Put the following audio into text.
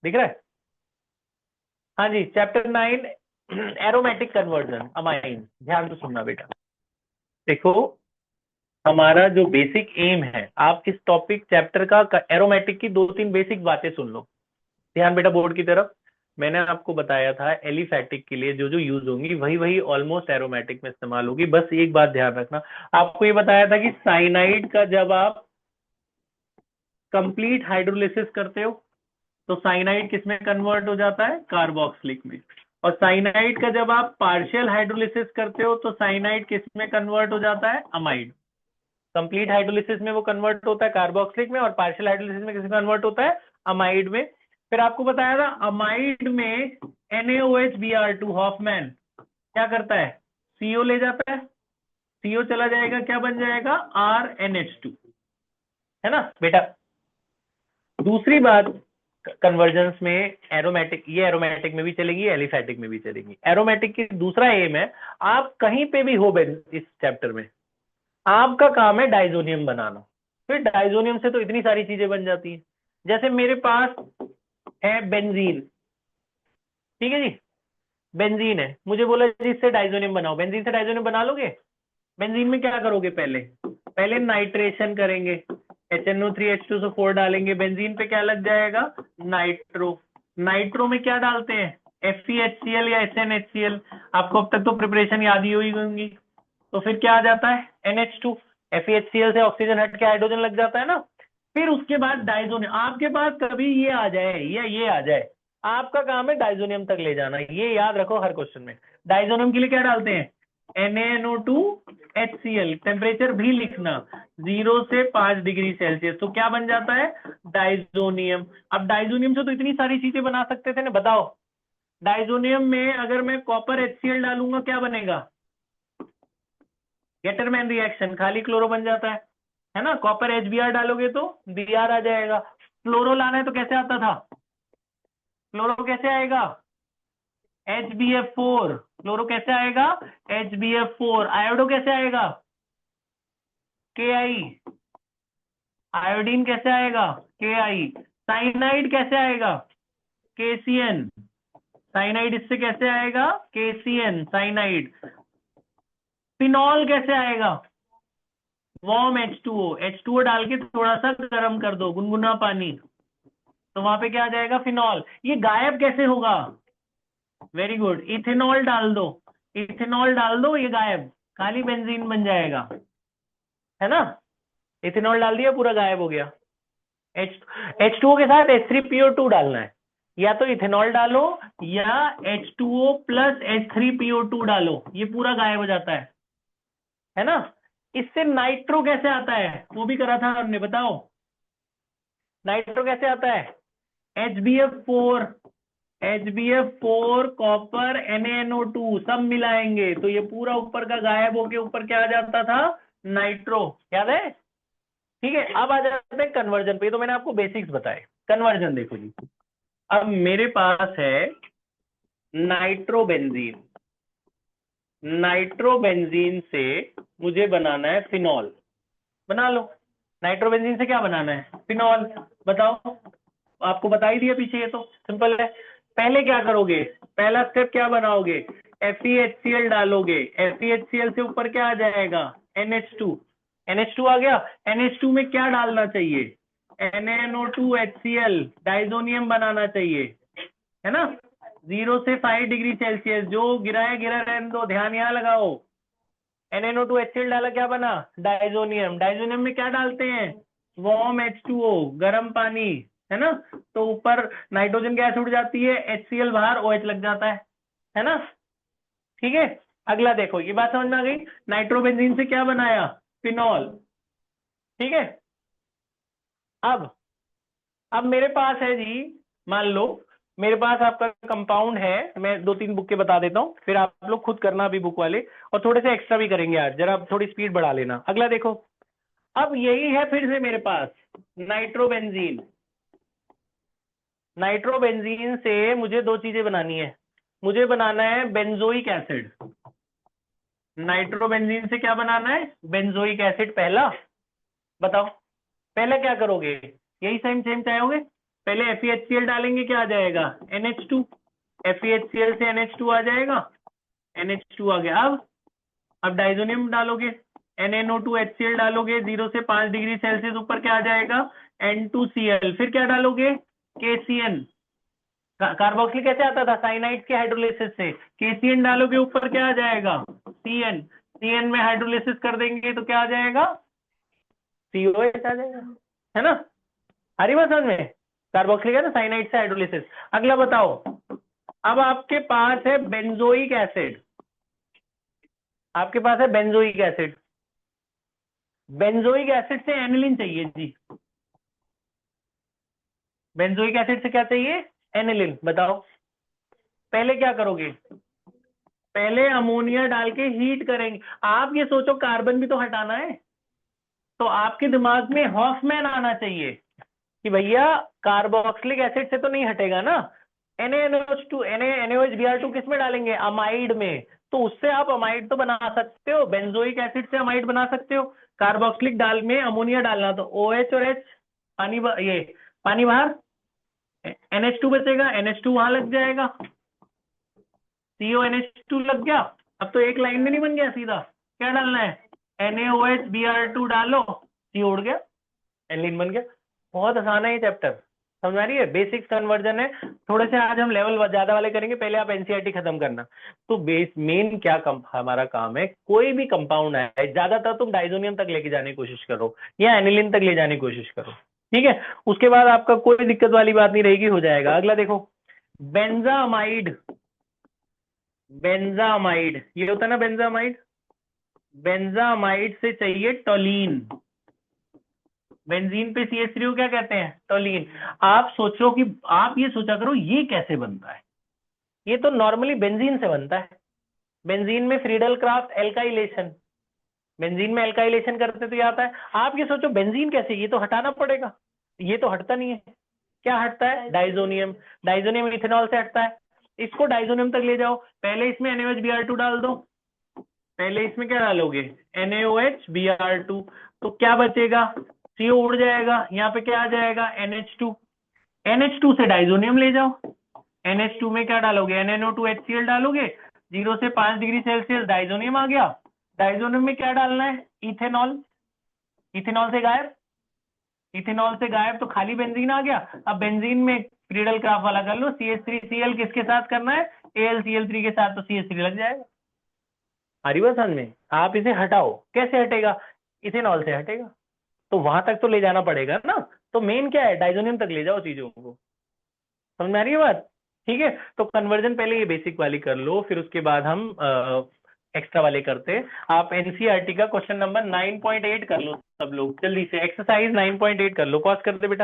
दिख रहा है? हाँ जी, चैप्टर 9 एरोमेटिक कन्वर्जन अमाइन। ध्यान से सुनना बेटा। देखो, हमारा जो बेसिक एम है, आप इस टॉपिक चैप्टर का एरोमेटिक की दो तीन बेसिक बातें सुन लो। ध्यान बेटा बोर्ड की तरफ। मैंने आपको बताया था एलिफैटिक के लिए जो जो यूज होंगी वही वही ऑलमोस्ट एरोमेटिक में इस्तेमाल होगी। बस एक बात ध्यान रखना, आपको ये बताया था कि साइनाइड का जब आप कंप्लीट हाइड्रोलिसिस करते हो तो साइनाइड किस में कन्वर्ट हो जाता है? कार्बोक्सिलिक में। और साइनाइड का जब आप पार्शियल हाइड्रोलिसिस करते हो तो साइनाइड किस में कन्वर्ट हो जाता है? अमाइड। कंप्लीट हाइड्रोलिसिस में वो कन्वर्ट होता है कार्बोक्सिलिक में, और पार्शियल हाइड्रोलिसिस में किस में कन्वर्ट होता है? अमाइड में। फिर आपको बताया था अमाइड में NaOH हॉफमैन क्या करता है? CO ले जाता है, CO चला जाएगा, क्या बन जाएगा? RNH2। है ना बेटा? दूसरी बात, कन्वर्जेंस में एरोमेटिक, ये एरोमेटिक में भी चलेगी, एलिफैटिक में भी चलेगी। एरोमेटिक की दूसरा एम है, आप कहीं पे भी हो इस चैप्टर में, आपका काम है डाइजोनियम बनाना। फिर डाइजोनियम से तो इतनी सारी चीजें बन जाती हैं। जैसे मेरे पास है बेंजीन, ठीक है जी, बेंजीन है, मुझे बोला जी इससे डाइजोनियम बनाओ, बेंजीन से डाइजोनियम बना लोगे? बेंजीन में क्या करोगे? पहले पहले नाइट्रेशन करेंगे, HNO3H2SO4 डालेंगे, बेंजीन पे क्या लग जाएगा? नाइट्रो। नाइट्रो में क्या डालते हैं? FeHCl या SnHCl। आपको अब तक तो प्रिपरेशन याद ही हुई होंगी। तो फिर क्या आ जाता है? NH2। FeHCl से ऑक्सीजन हट के हाइड्रोजन लग जाता है ना। फिर उसके बाद डाइजोनियम, आपके पास कभी ये आ जाए या ये आ जाए, आपका काम है डाइजोनियम तक ले जाना। ये याद रखो हर क्वेश्चन में। डाइजोनियम के लिए क्या डालते हैं? NaNO2HCl। टेम्परेचर भी लिखना, 0 से 5 डिग्री सेल्सियस। तो क्या बन जाता है? डाइजोनियम। अब डाइजोनियम से तो इतनी सारी चीजें बना सकते थे ना, बताओ। डाइजोनियम में अगर मैं कॉपर HCl डालूंगा क्या बनेगा? गेटरमैन रिएक्शन, खाली क्लोरो बन जाता है ना। कॉपर HBr डालोगे तो Br आ जाएगा। फ्लोरो लाना है तो कैसे आता था? फ्लोरो कैसे आएगा? HbF4। फ्लोरो कैसे आएगा? HbF4। आयोडो कैसे आएगा? Ki। आयोडीन कैसे आएगा? Ki। साइनाइड कैसे आएगा? KCN। साइनाइड इससे कैसे आएगा? KCN cyanide. फिनॉल कैसे आएगा? वार्म H2O डाल के थोड़ा सा गर्म कर दो, गुनगुना पानी, तो वहां पे क्या आ जाएगा? फिनॉल। ये गायब कैसे होगा? वेरी गुड, इथेनॉल डाल दो। इथेनॉल डाल दो, ये गायब, खाली बेंजीन बन जाएगा, है ना। इथेनॉल डाल दिया, पूरा गायब हो गया। H2O के साथ H3PO2 डालना है, या तो इथेनॉल डालो या H2O प्लस H3PO2 डालो, ये पूरा गायब हो जाता है ना। इससे नाइट्रो कैसे आता है वो भी करा था हमने, बताओ। नाइट्रो कैसे आता है? HbF4। HbF4 कॉपर NaNO2 सब मिलाएंगे तो ये पूरा ऊपर का गायब होके ऊपर क्या आ जाता था? नाइट्रो। याद है? ठीक है, अब आ जाते हैं कन्वर्जन पे। तो मैंने आपको बेसिक्स बताए। कन्वर्जन देखो जी, अब मेरे पास है नाइट्रोबेंजीन। नाइट्रोबेंजीन से मुझे बनाना है फिनॉल, बना लो। नाइट्रोबेंजीन से क्या बनाना है? फिनॉल। बताओ, आपको बता ही दिया पीछे, ये तो सिंपल है। पहले क्या करोगे? पहला स्टेप क्या बनाओगे? FeHCl डालोगे, FeHCl से ऊपर क्या आ जाएगा? NH2। NH2 आ गया। NH2 में क्या डालना चाहिए? NaNO2HCl, डाइजोनियम बनाना चाहिए, है ना। 0 से 5 डिग्री सेल्सियस, जो गिरा है गिरा रहने दो, ध्यान यहाँ लगाओ। NaNO2HCl डाला, क्या बना? डाइजोनियम। डाइजोनियम में क्या डालते हैं? वार्म H2O, गर्म पानी, है ना। तो ऊपर नाइट्रोजन गैस उड़ जाती है, HCl बाहर, OH लग जाता है ना। ठीक है, अगला देखो, ये बात समझ में आ गई। नाइट्रोबेंजीन से क्या बनाया? फिनॉल। ठीक है, अब अब मेरे पास है जी, मान लो मेरे पास आपका कंपाउंड है, मैं दो तीन बुक के बता देता हूं, फिर आप लोग खुद करना भी बुक वाले, और थोड़े से एक्स्ट्रा भी करेंगे आज, जरा थोड़ी स्पीड बढ़ा लेना। अगला देखो, अब यही है फिर से मेरे पास नाइट्रोबेंजीन। नाइट्रोबेंजीन से मुझे दो चीजें बनानी है। मुझे बनाना है बेंजोइक एसिड। नाइट्रोबेंजीन से क्या बनाना है? बेंजोइक एसिड पहला। बताओ, पहले क्या करोगे? यही सेम सेम चाहोगे? पहले FeHCl डालेंगे, क्या आ जाएगा? NH2। FeHCl से NH2 आ जाएगा, NH2 आ गया। अब डाइजोनियम डालोगे, NaNO2HCl डालोगे, 0 से 5 डिग्री सेल्सियस ऊपर क्या आ जाएगा? N2Cl। फिर क्या डालोगे? KCN। कार्बोक्सिल कैसे आता था? साइनाइड के हाइड्रोलिसिस से। KCN डालोगे, ऊपर क्या आ जाएगा? CN। CN में हाइड्रोलिसिस कर देंगे तो क्या आ जाएगा? COH आ जाएगा, है ना? आ रही बात समझ में? कार्बोक्सिलिक है ना, साइनाइड से हाइड्रोलिसिस। अगला बताओ, अब आपके पास है बेंजोइक एसिड। आपके पास है बेंजोइक एसिड। बेंजोइक एसिड से एनिलीन चाहिए जी। बेंजोइक एसिड से क्या चाहिए? एनिलीन। बताओ पहले क्या करोगे? पहले अमोनिया डाल के हीट करेंगे। आप ये सोचो कार्बन भी तो हटाना है, तो आपके दिमाग में हॉफमैन आना चाहिए कि भैया कार्बोक्सिलिक एसिड से तो नहीं हटेगा ना, NaNH2 NaNOH किस में डालेंगे? अमाइड में। तो उससे आप अमाइड तो बना सकते हो, बेंजोइक एसिड से अमाइड बना सकते हो। कार्बोक्सिलिक डाल में अमोनिया डालना, तो OH और H, पानी ये पानी बाहर, NH2 बचेगा, NH2 वहां लग जाएगा, CONH2 लग गया। अब तो एक लाइन में नहीं बन गया सीधा? क्या डालना है? NaOH डालो, C उड़ गया, एनिलीन बन गया। बहुत आसान है ये चैप्टर, समझ आ रही है? बेसिक्स कन्वर्जन है। थोड़े से आज हम लेवल ज्यादा वाले करेंगे, पहले आप एनसीईआरटी खत्म करना। तो बेस मेन क्या हमारा काम है, कोई भी कंपाउंड है ज्यादातर तुम डाइजोनियम तक लेके जाने की कोशिश करो या एनिलीन तक ले जाने की कोशिश करो, ठीक है? उसके बाद आपका कोई दिक्कत वाली बात नहीं रहेगी, हो जाएगा। अगला देखो, बेंजामाइड। बेंजामाइड ये होता है ना, बेंजामाइड। बेंजामाइड से चाहिए टोलीन। बेंजीन पे CH3 क्या कहते हैं? टोलीन। आप सोचो कि आप ये सोचा करो ये कैसे बनता है। ये तो नॉर्मली बेंजीन से बनता है। बेंजीन में फ्रीडल क्राफ्ट एल्काइलेशन, बेंजीन में एल्काइलेशन करते तो ये आता है। आप ये सोचो बेंजीन कैसे, ये तो हटाना पड़ेगा, ये तो हटता नहीं है। क्या हटता है? डाइजोनियम। डाइजोनियम इथेनॉल से हटता है। इसको डाइजोनियम तक ले जाओ, पहले इसमें NaOH डाल दो। पहले इसमें क्या डालोगे? NaOH। तो क्या बचेगा? CO उड़ जाएगा, यहाँ पे क्या आ जाएगा? NH2। NH2 से डाइजोनियम ले जाओ, NH2 में क्या डालोगे? NaNO2HCl डालोगे, 0 से 5 डिग्री सेल्सियस, डाइजोनियम आ गया। डाइजोनियम में क्या डालना है? इथेनॉल। इथेनॉल से गायब, इथेनॉल से गायब तो खाली बेंजीन आ गया। अब बेंजीन में फ्रीडल क्राफ्ट वाला कर लो, CH3Cl किसके साथ करना है? AlCl3 के साथ, तो CH3 लग जाएगा। हरिवासन में आप इसे हटाओ, कैसे हटेगा? इथेनॉल से हटेगा। तो वहां तक तो ले जाना पड़ेगा ना, तो मेन क्या है? डाइजोनियम तक ले जाओ चीजों को। समझ में आ रही है बात? ठीक है, तो कन्वर्जन पहले ये बेसिक वाली कर लो, फिर उसके बाद हम एक्स्ट्रा वाले करते हैं। आप एनसीईआरटी का क्वेश्चन नंबर 9.8 कर लो सब लोग जल्दी से, एक्सरसाइज 9.8 कर लो। पॉज कर दे बेटा।